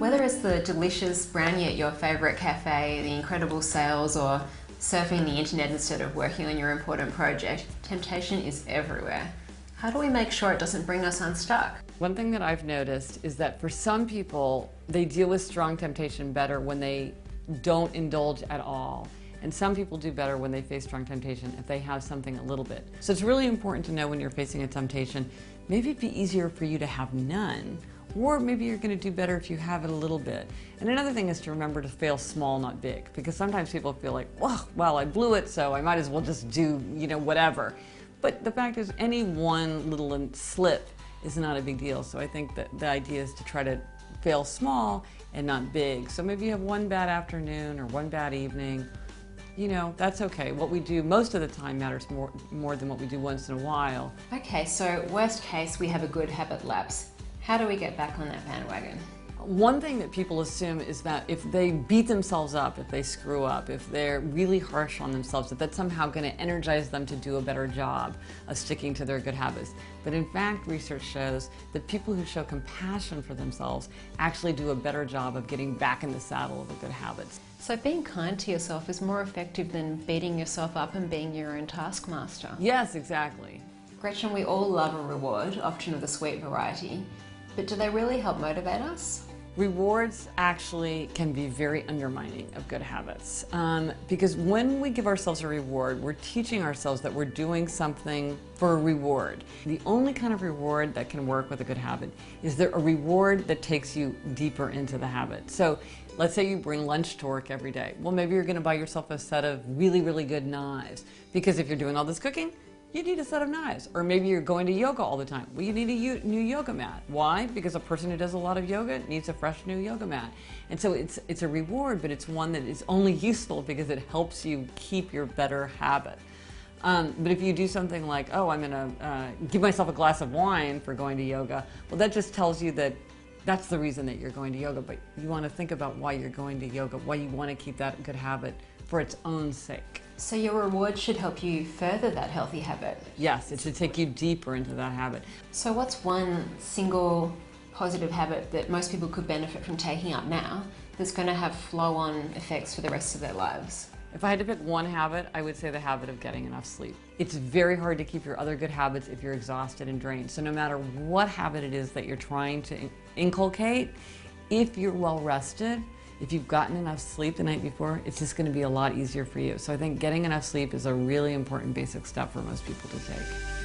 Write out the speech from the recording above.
Whether it's the delicious brownie at your favourite cafe, the incredible sales, or surfing the internet instead of working on your important project, temptation is everywhere. How do we make sure it doesn't bring us unstuck? One thing that I've noticed is that for some people, they deal with strong temptation better when they don't indulge at all. And some people do better when they face strong temptation if they have something a little bit. So it's really important to know when you're facing a temptation, maybe it'd be easier for you to have none, or maybe you're going to do better if you have it a little bit. And another thing is to remember to fail small, not big, because sometimes people feel like, well, I blew it, so I might as well just do, whatever. But the fact is, any one little slip is not a big deal. So I think that the idea is to try to fail small and not big. So maybe you have one bad afternoon or one bad evening. That's okay. What we do most of the time matters more than what we do once in a while. Okay, so worst case, we have a good habit lapse. How do we get back on that bandwagon? One thing that people assume is that if they beat themselves up, if they screw up, if they're really harsh on themselves, that that's somehow going to energize them to do a better job of sticking to their good habits. But in fact, research shows that people who show compassion for themselves actually do a better job of getting back in the saddle of the good habits. So being kind to yourself is more effective than beating yourself up and being your own taskmaster. Yes, exactly. Gretchen, we all love a reward, often of the sweet variety, but do they really help motivate us? Rewards actually can be very undermining of good habits because when we give ourselves a reward, we're teaching ourselves that we're doing something for a reward. The only kind of reward that can work with a good habit is there a reward that takes you deeper into the habit. So let's say you bring lunch to work every day. Well, maybe you're going to buy yourself a set of really, really good knives because if you're doing all this cooking, you need a set of knives. Or maybe you're going to yoga all the time. Well, you need a new yoga mat. Why? Because a person who does a lot of yoga needs a fresh new yoga mat. And so it's a reward, but it's one that is only useful because it helps you keep your better habit. But if you do something like, oh, I'm going to give myself a glass of wine for going to yoga, well, that just tells you that that's the reason that you're going to yoga. But you want to think about why you're going to yoga, why you want to keep that good habit for its own sake. So your reward should help you further that healthy habit? Yes, it should take you deeper into that habit. So what's one single positive habit that most people could benefit from taking up now that's going to have flow-on effects for the rest of their lives? If I had to pick one habit, I would say the habit of getting enough sleep. It's very hard to keep your other good habits if you're exhausted and drained. So no matter what habit it is that you're trying to inculcate, if you're well rested, if you've gotten enough sleep the night before, it's just going to be a lot easier for you. So I think getting enough sleep is a really important basic step for most people to take.